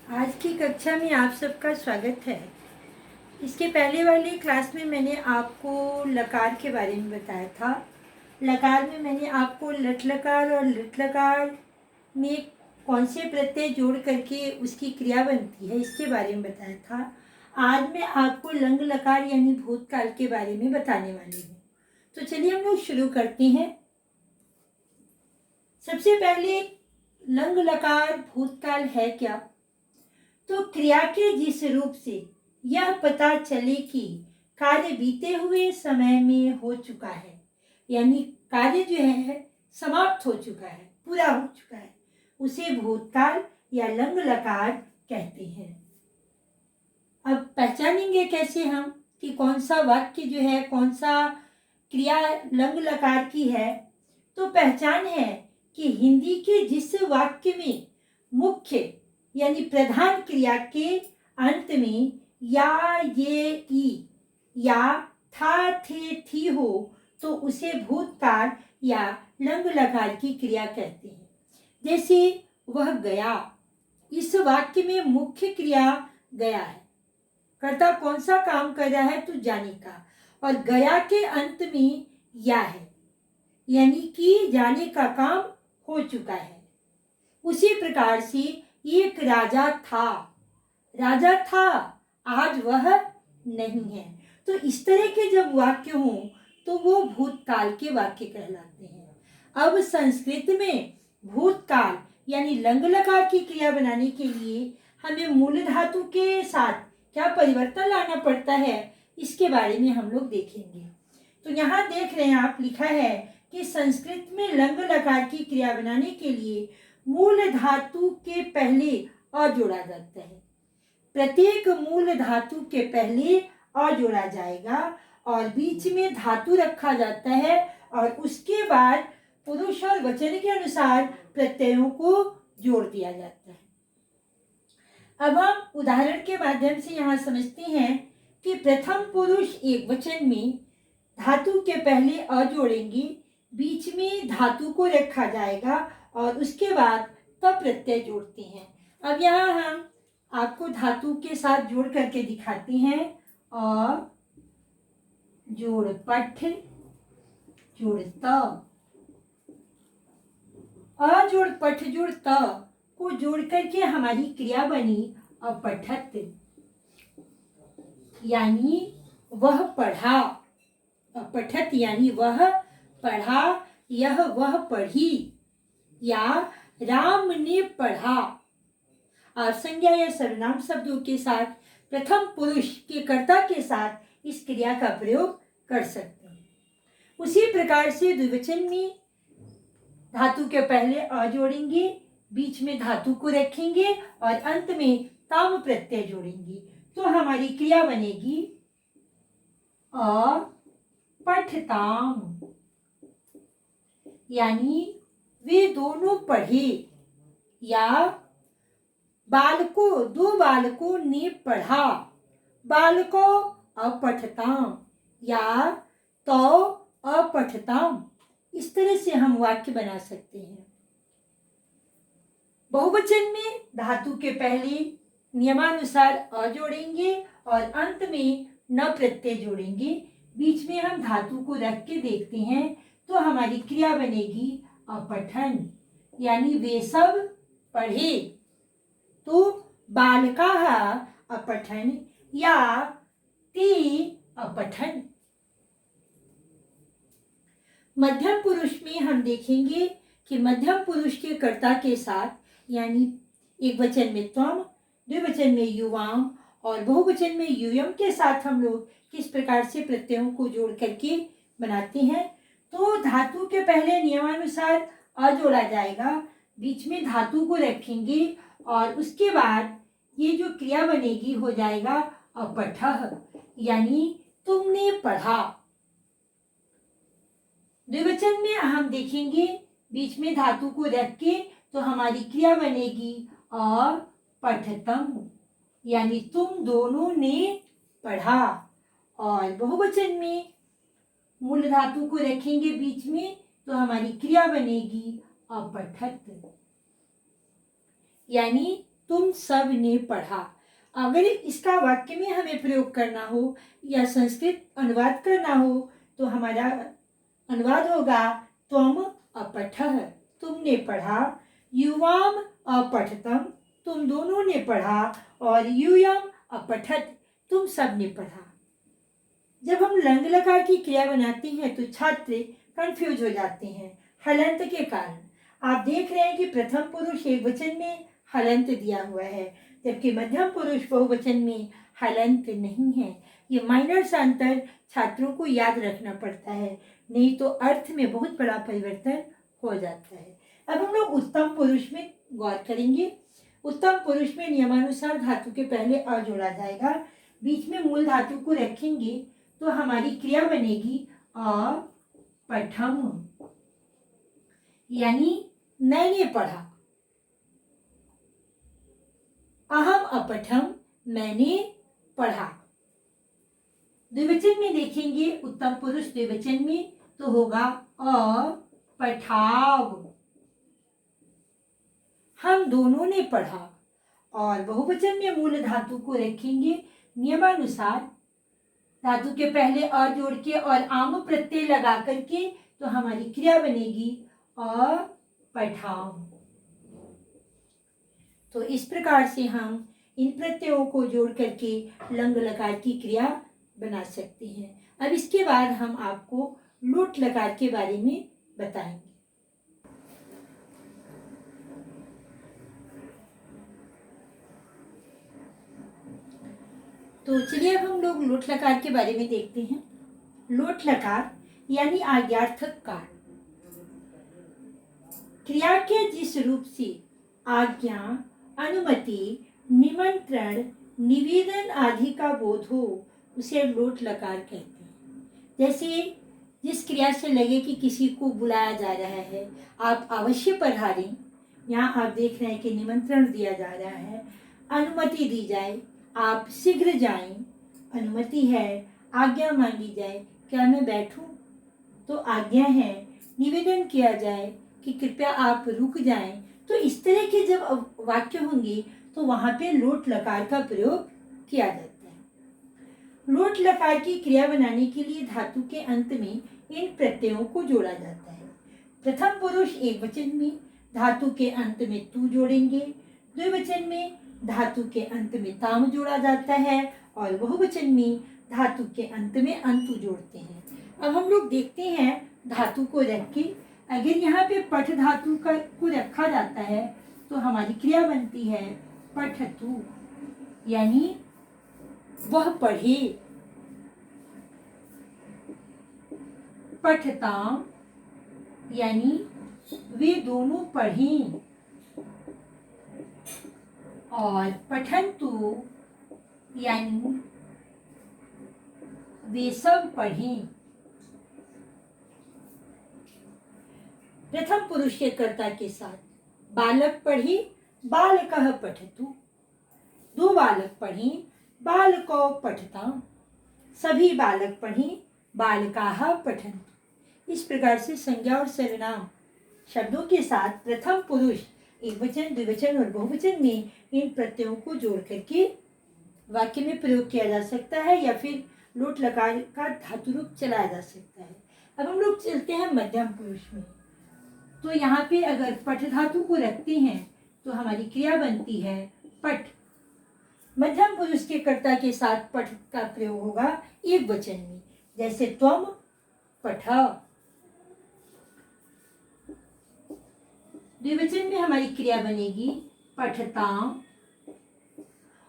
आज की कक्षा में आप सबका स्वागत है। इसके पहले वाली क्लास में मैंने आपको लकार के बारे में बताया था। लकार में मैंने आपको लट लकार और लिट लकार में कौन से प्रत्यय जोड़ करके उसकी क्रिया बनती है इसके बारे में बताया था। आज मैं आपको लंग लकार यानी भूतकाल के बारे में बताने वाली हूँ। तो चलिए हम लोग शुरू करते हैं। सबसे पहले लंग लकार भूतकाल है क्या? तो क्रिया के जिस रूप से यह पता चले कि कार्य बीते हुए समय में हो चुका है, यानी कार्य जो है समाप्त हो चुका है, पूरा हो चुका है, उसे भूतकाल या लंग लकार कहते हैं। अब पहचानेंगे कैसे हम कि कौन सा वाक्य जो है, कौन सा क्रिया लंग लकार की है? तो पहचान है कि हिंदी के जिस वाक्य में मुख्य यानी प्रधान क्रिया के अंत में या, ये, ई या था, थे, थी हो तो उसे भूतकाल या लंग लकार की क्रिया कहते हैं। जैसे वह गया, इस वाक्य में मुख्य क्रिया गया है। कर्ता कौन सा काम कर रहा है? तो जाने का। और गया के अंत में या है, यानी कि जाने का काम हो चुका है। उसी प्रकार से एक राजा था, राजा था, आज वह नहीं है। तो इस तरह के जब वाक्य हों तो वो भूतकाल के वाक्य कहलाते हैं। अब संस्कृत में भूतकाल यानी लंग लकार की क्रिया बनाने के लिए हमें मूल धातु के साथ क्या परिवर्तन लाना पड़ता है, इसके बारे में हम लोग देखेंगे। तो यहाँ देख रहे हैं आप, लिखा है कि संस्कृत में लंग लकार की क्रिया बनाने के लिए मूल धातु के पहले अ जोड़ा जाता है। प्रत्येक मूल धातु के पहले अ जोड़ा जाएगा और बीच में धातु रखा जाता है और उसके बाद पुरुष और वचन के अनुसार प्रत्ययों को जोड़ दिया जाता है। अब हम उदाहरण के माध्यम से यहाँ समझते हैं कि प्रथम पुरुष एक वचन में धातु के पहले अ जोड़ेंगे, बीच में धातु को रखा जाएगा और उसके बाद तब प्रत्यय जोड़ते हैं। अब यहाँ हम आपको धातु के साथ जोड़ करके दिखाते हैं। अ जोड़ पठ जोड़ त, अ जोड़ पठ जोड़ त को जोड़ करके हमारी क्रिया बनी अपठत, यानी वह पढ़ा। अपठत यानी वह पढ़ा, यह वह पढ़ी, या राम ने पढ़ा। और संज्ञा या सर्वनाम शब्दों के साथ प्रथम पुरुष के कर्ता के साथ इस क्रिया का प्रयोग कर सकते हैं। उसी प्रकार से द्विवचन में धातु के पहले अ जोड़ेंगे, बीच में धातु को रखेंगे और अंत में ताम प्रत्यय जोड़ेंगे तो हमारी क्रिया बनेगी अपठताम, यानी वे दोनों पढ़े, या बालकों, दो बालकों ने पढ़ा, बालकों अपठताम, या तो अपठताम। इस तरह से हम वाक्य बना सकते हैं। बहुवचन में धातु के पहले नियमानुसार अ जोड़ेंगे और अंत में न प्रत्यय जोड़ेंगे, बीच में हम धातु को रख के देखते हैं तो हमारी क्रिया बनेगी अपठन, यानी वे सब पढ़े। तो बालकाः अपठन् या ते अपठन्। मध्यम पुरुष में हम देखेंगे कि मध्यम पुरुष के कर्ता के साथ, यानी एक वचन में त्वम, द्विवचन में युवाम और बहुवचन में यूयम के साथ हम लोग किस प्रकार से प्रत्ययों को जोड़ करके बनाते हैं। तो धातु के पहले नियमानुसार अ जोड़ा जाएगा, बीच में धातु को रखेंगे और उसके बाद ये जो क्रिया बनेगी हो जाएगा अपठः, यानी तुमने पढ़ा। द्विवचन में हम देखेंगे बीच में धातु को रख के तो हमारी क्रिया बनेगी अपठतम, यानी तुम दोनों ने पढ़ा। और बहुवचन में मूल धातु को रखेंगे बीच में तो हमारी क्रिया बनेगी अपठत, यानी तुम सब ने पढ़ा। अगर इसका वाक्य में हमें प्रयोग करना हो या संस्कृत अनुवाद करना हो तो हमारा अनुवाद होगा त्वम अपठः, तुमने पढ़ा, युवाम अपठतम, तुम दोनों ने पढ़ा, और यूयम अपठत, तुम सब ने पढ़ा। जब हम लंग लकार की क्रिया बनाते हैं तो छात्र कंफ्यूज हो जाते हैं हलंत के कारण। आप देख रहे हैं कि प्रथम पुरुष एक वचन में हलंत दिया हुआ है, जबकि मध्यम पुरुष बहुवचन में हलंत नहीं है। ये माइनर सा अंतर छात्रों को याद रखना पड़ता है, नहीं तो अर्थ में बहुत बड़ा परिवर्तन हो जाता है। अब हम लोग उत्तम पुरुष में गौर करेंगे। उत्तम पुरुष में नियमानुसार धातु के पहले अ जोड़ा जाएगा, बीच में मूल धातु को रखेंगे तो हमारी क्रिया बनेगी अपठम, यानी मैंने पढ़ा। अहम अपठम, मैंने पढ़ा। द्विवचन में देखेंगे, उत्तम पुरुष द्विवचन में तो होगा अपठाव, हम दोनों ने पढ़ा। और बहुवचन में मूल धातु को रखेंगे नियमानुसार, धातु के पहले अ जोड़ के और आम प्रत्यय लगा करके तो हमारी क्रिया बनेगी अपठाम। तो इस प्रकार से हम इन प्रत्ययों को जोड़ करके लंग लकार की क्रिया बना सकते हैं। अब इसके बाद हम आपको लोट लकार के बारे में बताएंगे। तो चलिए अब हम लोग लोट लकार के बारे में देखते हैं। लोट लकार यानी आज्ञार्थक कार। क्रिया के जिस रूप से आज्ञा, अनुमति, निमंत्रण, निवेदन आदि का बोध हो उसे लोट लकार कहते हैं। जैसे जिस क्रिया से लगे कि किसी को बुलाया जा रहा है, आप अवश्य पधारें, यहाँ आप देख रहे हैं कि निमंत्रण दिया जा रहा है, अनुमति दी जाए, आप शीघ्र जाएं, अनुमति है, आज्ञा मांगी जाए, क्या मैं बैठूं, तो आज्ञा है, निवेदन किया जाए कि कृपया आप रुक जाएं। तो इस तरह के जब वाक्य होंगे तो वहां पे लोट लकार का प्रयोग किया जाता है। लोट लकार की क्रिया बनाने के लिए धातु के अंत में इन प्रत्ययों को जोड़ा जाता है। प्रथम पुरुष एक वचन में धातु के अंत में तू जोड़ेंगे, द्विवचन में धातु के अंत में ताम जोड़ा जाता है, और बहुवचन में धातु के अंत में अंतु जोड़ते हैं। अब हम लोग देखते हैं धातु को रख के, अगर यहाँ पे पठ धातु को रखा जाता है तो हमारी क्रिया बनती है पठतु, यानी वह पढ़े। पठताम, यानी वे दोनों पढ़ें। और पठन्तु, यानी वे सब पढ़ें। प्रथम पुरुष के कर्ता के साथ बालक पढ़े, बालकः पठतु, दो बालक पढ़े, बालकौ पठताम्, सभी बालक पढ़े, बालकाः पठन्तु। इस प्रकार से संज्ञा और सर्वनाम शब्दों के साथ प्रथम पुरुष एक वचन, द्विवचन और बहुवचन में इन प्रत्ययों को जोड़ करके वाक्य में प्रयोग किया जा सकता है, या फिर लोट लकार का धातु रूप चलाया जा सकता है। अब हम लोग चलते हैं मध्यम पुरुष में। तो यहाँ पे अगर पठ धातु को रखते हैं तो हमारी क्रिया बनती है पठ। मध्यम पुरुष के कर्ता के साथ पठ का प्रयोग होगा एक वचन में, जैसे त्वम पठ। द्विवचन में हमारी क्रिया बनेगी पठताम,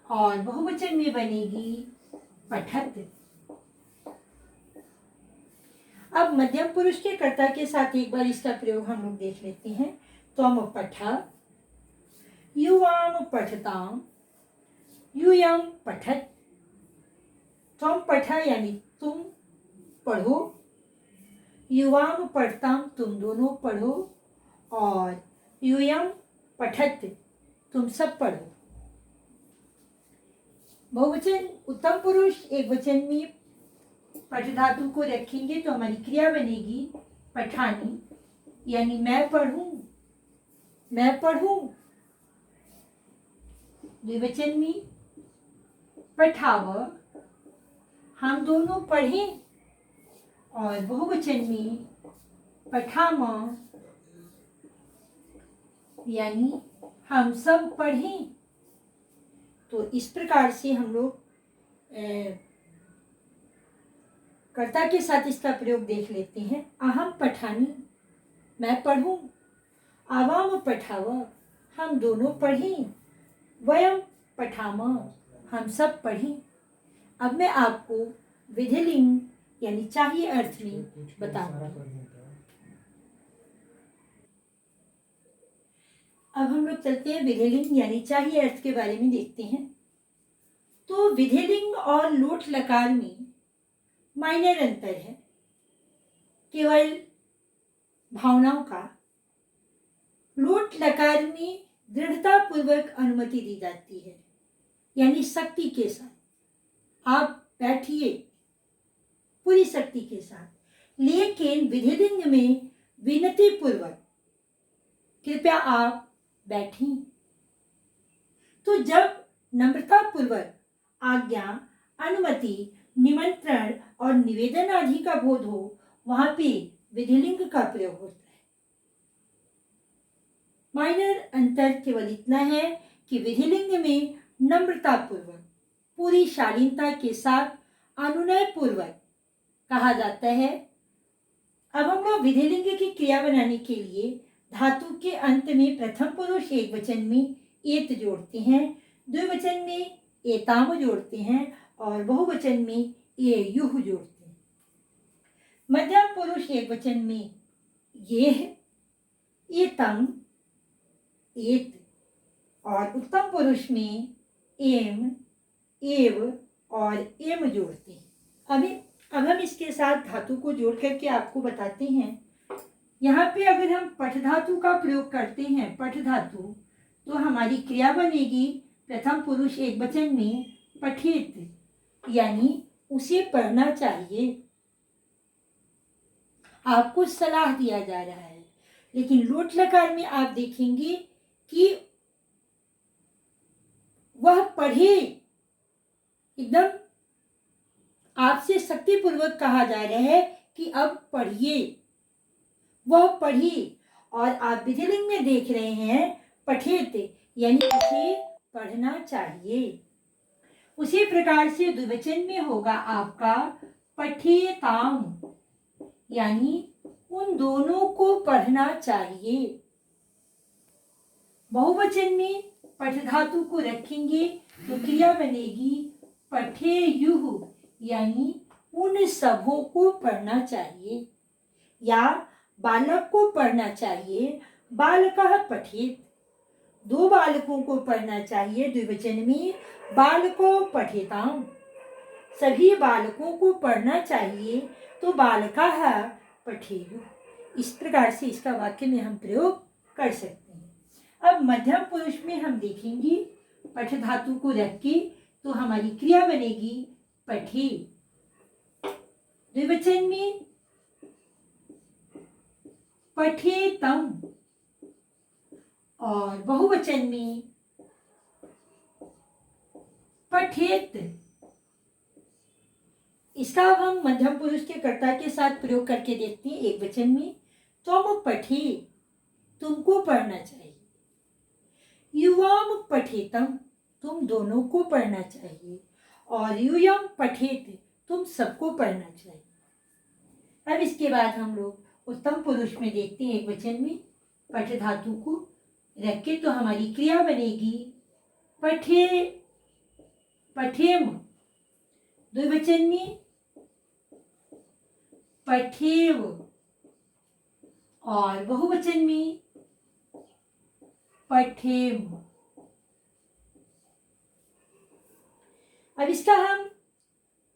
और बहुवचन में बनेगी पठत। अब मध्यम पुरुष के कर्ता के साथ एक बार इसका प्रयोग हम लोग देख लेते हैं। त्वम पठ, युवाम पठताम, यूयम पठत। त्वम पठ यानी तुम पढ़ो, युवाम पठताम तुम दोनों पढ़ो, और यूयम पठत तुम सब पढ़ो। बहुवचन उत्तम पुरुष एक वचन में पठ धातु को रखेंगे तो हमारी क्रिया बनेगी पठानी, यानी मैं पढ़ूं, मैं पढ़ूं। द्विवचन में पठाव, हम दोनों पढ़ें, और बहुवचन में पठाम, यानी हम सब पढ़ें। तो इस प्रकार से हम लोग कर्ता के साथ इसका प्रयोग देख लेते हैं। अहम पठानी, मैं पढ़ूं, आवाम पठाव, हम दोनों पढ़ें, वयम पठाम, हम सब पढ़ें। अब मैं आपको विधिलिंग यानी चाहिए अर्थ में बताऊंगी। अब हम लोग चलते हैं विधिलिंग यानी चाहिए अर्थ के बारे में देखते हैं। तो विधिलिंग और लोट लकार में माइनर अंतर है, केवल भावनाओं का। लोट लकार में दृढ़ता पूर्वक अनुमति दी जाती है, यानी शक्ति के साथ आप बैठिए, पूरी शक्ति के साथ। लेकिन विधिलिंग में विनती पूर्वक, कृपया आप बैठें। तो जब नम्रता पूर्वक आज्ञा, अनुमति, निमंत्रण और निवेदन आदि का बोध हो, वहां पे विधिलिंग का प्रयोग होता है। माइनर अंतर केवल इतना है कि विधिलिंग में नम्रता पूर्वक, पूरी शालीनता के साथ, अनुनय पूर्वक कहा जाता है। अब हम लोग विधिलिंग की क्रिया बनाने के लिए धातु के अंत में प्रथम पुरुष एक वचन में एत जोड़ते हैं, द्विवचन में एताम जोड़ते हैं, और बहुवचन में एयुः जोड़ते हैं। मध्यम पुरुष एक वचन में ये है, एतम, एत, और उत्तम पुरुष में एम, एव और एम जोड़ते हैं। अब हम इसके साथ धातु को जोड़ करके आपको बताते हैं। यहाँ पे अगर हम पठ धातु का प्रयोग करते हैं, पठ धातु, तो हमारी क्रिया बनेगी प्रथम पुरुष एक वचन में पठित, यानी उसे पढ़ना चाहिए। आपको सलाह दिया जा रहा है। लेकिन लोट लकार में आप देखेंगे कि वह पढ़े, एकदम आपसे शक्तिपूर्वक कहा जा रहा है कि अब पढ़िए, वह पढ़ी। और आप विधिलिंग में देख रहे हैं पठित, यानी उसे पढ़ना चाहिए। उसी प्रकार से द्विवचन में होगा आपका पठियताम, यानी उन दोनों को पढ़ना चाहिए। बहुवचन में पठ धातु को रखेंगे तो क्रिया बनेगी पठेयुः, यानी उन सबों को पढ़ना चाहिए, या बालक को पढ़ना चाहिए, बालकः पठेत, दो बालकों को पढ़ना चाहिए, द्विवचन में बालको पठेताम, सभी बालकों को पढ़ना चाहिए, तो बालकः पठेयुः। इस प्रकार से इसका वाक्य में हम प्रयोग कर सकते हैं। अब मध्यम पुरुष में हम देखेंगे पठ धातु को रख के, तो हमारी क्रिया बनेगी पठे, द्विवचन में पठेतम, और बहुवचन में पठेत। इसका अब हम मध्यम पुरुष के कर्ता के साथ प्रयोग करके देखते हैं। एक वचन में तुम पठे, तुमको पढ़ना चाहिए, युवाम पठेतम, तुम दोनों को पढ़ना चाहिए, और यूयम पठेत, तुम सबको पढ़ना चाहिए। अब इसके बाद हम लोग उत्तम पुरुष में देखते हैं, एक वचन में पठ धातु को रख के, तो हमारी क्रिया बनेगी पठे, पठेम, द्विवचन में पठेव, और बहुवचन में पठेम। अब इसका हम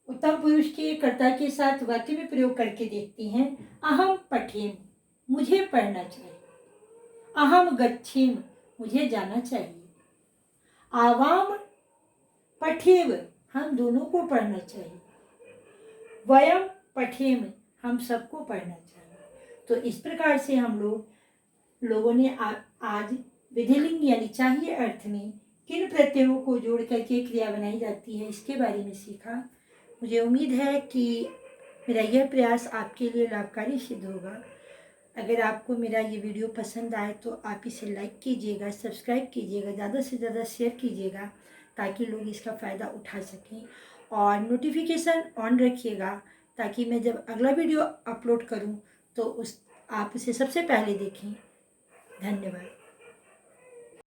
उत्तम पुरुष के कर्ता के साथ वाक्य में प्रयोग करके देखते हैं। अहम पठेम, मुझे पढ़ना चाहिए, अहम गच्छेम, मुझे जाना चाहिए, आवाम पठेव, हम दोनों को पढ़ना चाहिए, वयम पठेम, हम सबको पढ़ना चाहिए। तो इस प्रकार से हम लोगों ने आज विधिलिंग यानी चाहिए अर्थ में किन प्रत्ययों को जोड़ करके क्रिया बनाई जाती है, इसके बारे में सीखा। मुझे उम्मीद है कि मेरा यह प्रयास आपके लिए लाभकारी सिद्ध होगा। अगर आपको मेरा ये वीडियो पसंद आए तो आप इसे लाइक कीजिएगा, सब्सक्राइब कीजिएगा, ज़्यादा से ज़्यादा शेयर कीजिएगा ताकि लोग इसका फ़ायदा उठा सकें, और नोटिफिकेशन ऑन रखिएगा ताकि मैं जब अगला वीडियो अपलोड करूं तो आप उसे सबसे पहले देखें। धन्यवाद।